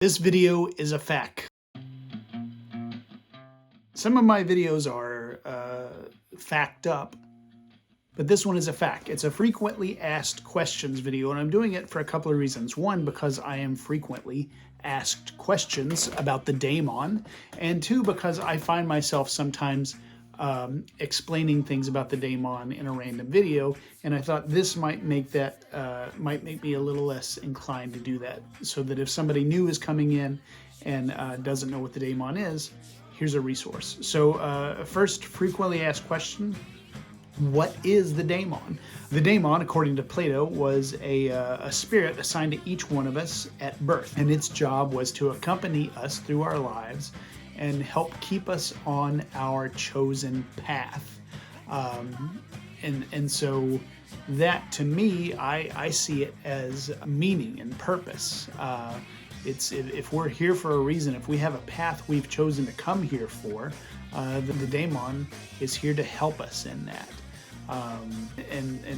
This video is a fact. Some of my videos are fact up, but this one is a fact. It's a frequently asked questions video, and I'm doing it for a couple of reasons. One, because I am frequently asked questions about the Daimon, and two, because I find myself sometimes explaining things about the Daimon in a random video, and I thought this might make me a little less inclined to do that, so that if somebody new is coming in and doesn't know what the Daimon is, here's a resource. So first frequently asked question: what is the Daimon? The Daimon, according to Plato, was a spirit assigned to each one of us at birth, and its job was to accompany us through our lives and help keep us on our chosen path. And so that, to me, I see it as meaning and purpose. If we're here for a reason, if we have a path we've chosen to come here for, the Daimon is here to help us in that.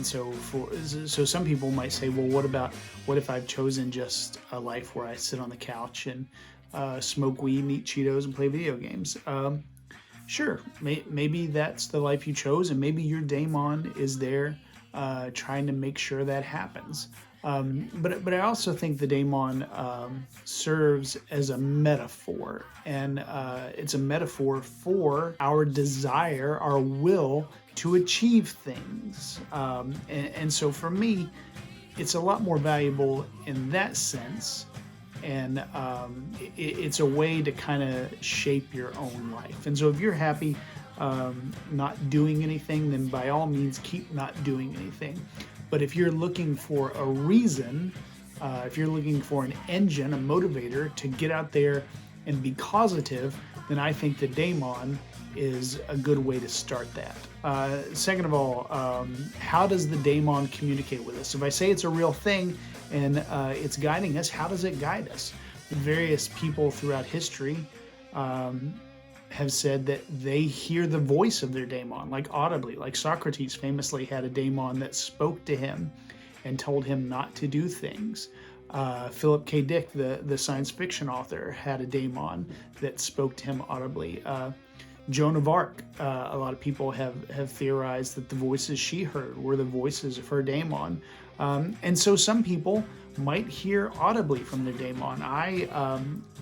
So some people might say, well, what if I've chosen just a life where I sit on the couch and smoke weed and eat Cheetos and play video games? Sure, maybe that's the life you chose, and maybe your Daimon is there trying to make sure that happens. But I also think the Daimon serves as a metaphor, and it's a metaphor for our desire, our will to achieve things. And so for me, it's a lot more valuable in that sense, and it's a way to kind of shape your own life. And so if you're happy not doing anything, then by all means keep not doing anything. But if you're looking for a reason, if you're looking for an engine, a motivator to get out there and be causative, then I think the Daimon is a good way to start that. Second of all, how does the Daimon communicate with us? If I say it's a real thing and it's guiding us, how does it guide us? Various people throughout history have said that they hear the voice of their Daimon, like audibly. Like Socrates famously had a Daimon that spoke to him and told him not to do things. Philip K. Dick, the science fiction author, had a Daimon that spoke to him audibly. Joan of Arc, a lot of people have theorized that the voices she heard were the voices of her Daimon. And so some people might hear audibly from their Daimon.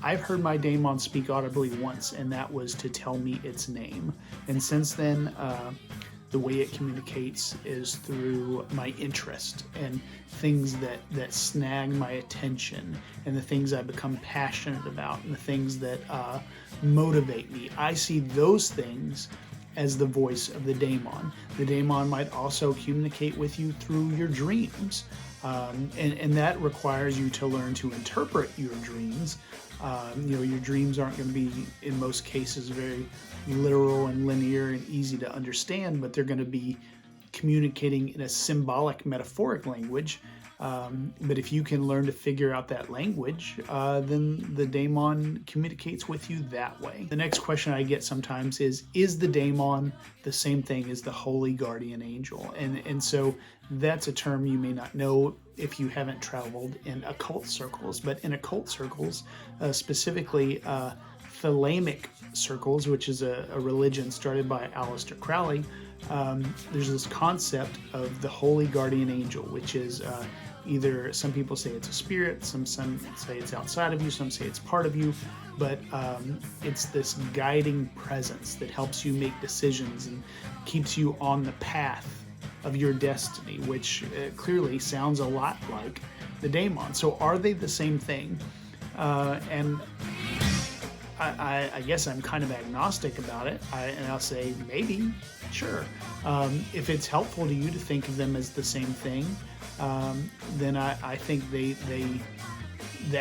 I've heard my Daimon speak audibly once, and that was to tell me its name. And since then, the way it communicates is through my interest and things that snag my attention, and the things I become passionate about, and the things that motivate me. I see those things as the voice of the Daimon. The Daimon might also communicate with you through your dreams, and that requires you to learn to interpret your dreams. Your dreams aren't going to be, in most cases, very literal and linear and easy to understand, but they're going to be communicating in a symbolic, metaphoric language. But if you can learn to figure out that language, then the Daimon communicates with you that way. The next question I get sometimes is the Daimon the same thing as the holy guardian angel? And so that's a term you may not know if you haven't traveled in occult circles, but in occult circles, specifically Thelemic circles, which is a religion started by Aleister Crowley, there's this concept of the holy guardian angel, which is either, some people say it's a spirit, some say it's outside of you, some say it's part of you, but it's this guiding presence that helps you make decisions and keeps you on the path of your destiny, which clearly sounds a lot like the Daimon. So are they the same thing? And I guess I'm kind of agnostic about it, and I'll say maybe, sure. If it's helpful to you to think of them as the same thing, then I think the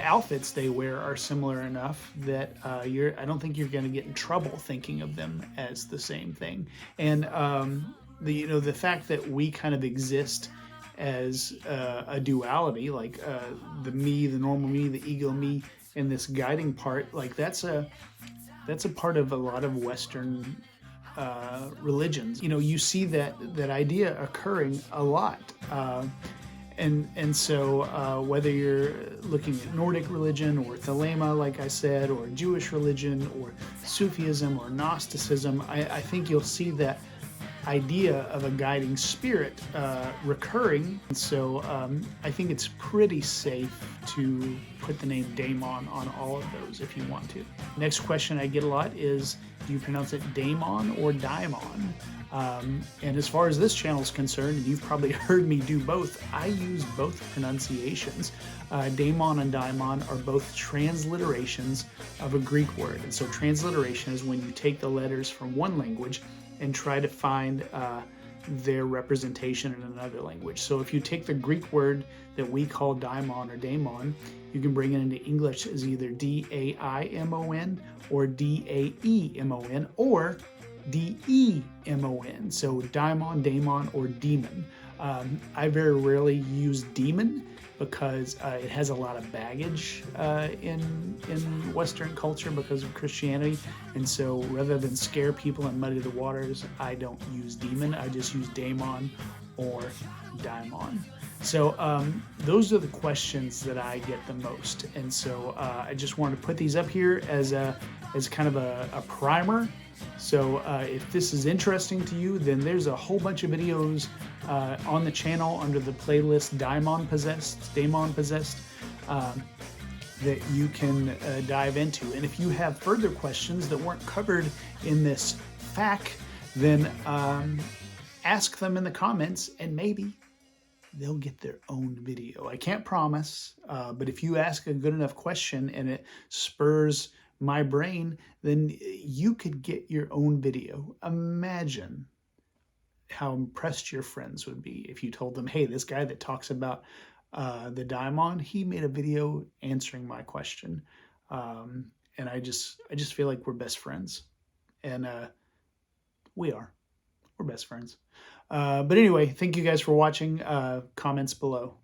outfits they wear are similar enough that I don't think you're going to get in trouble thinking of them as the same thing. And the fact that we kind of exist as a duality, like the me, the normal me, the ego me, and this guiding part, like that's a part of a lot of Western religions. You see that idea occurring a lot. And so whether you're looking at Nordic religion or Thelema, like I said, or Jewish religion or Sufism or Gnosticism, I think you'll see that idea of a guiding spirit recurring. And so I think it's pretty safe to put the name Daimon on all of those if you want to. Next question I get a lot is, do you pronounce it Daimon or Daimon? And as far as this channel is concerned, and you've probably heard me do both, I use both pronunciations. Daimon and Daimon are both transliterations of a Greek word. And so transliteration is when you take the letters from one language and try to find their representation in another language. So if you take the Greek word that we call daimon or daemon, you can bring it into English as either D-A-I-M-O-N or D-A-E-M-O-N or D-E-M-O-N. So daimon, daemon, or demon. I very rarely use demon because it has a lot of baggage in Western culture because of Christianity. And so rather than scare people and muddy the waters, I don't use demon. I just use daemon or daimon. So those are the questions that I get the most. And so I just wanted to put these up here as kind of a primer. So if this is interesting to you, then there's a whole bunch of videos on the channel under the playlist Daimon Possessed, that you can dive into. And if you have further questions that weren't covered in this FAQ, then ask them in the comments and maybe they'll get their own video. I can't promise, but if you ask a good enough question and it spurs my brain, then you could get your own video. Imagine how impressed your friends would be if you told them, hey, this guy that talks about the Daimon, he made a video answering my question. And I just feel like we're best friends. And we're best friends. But anyway, thank you guys for watching. Comments below.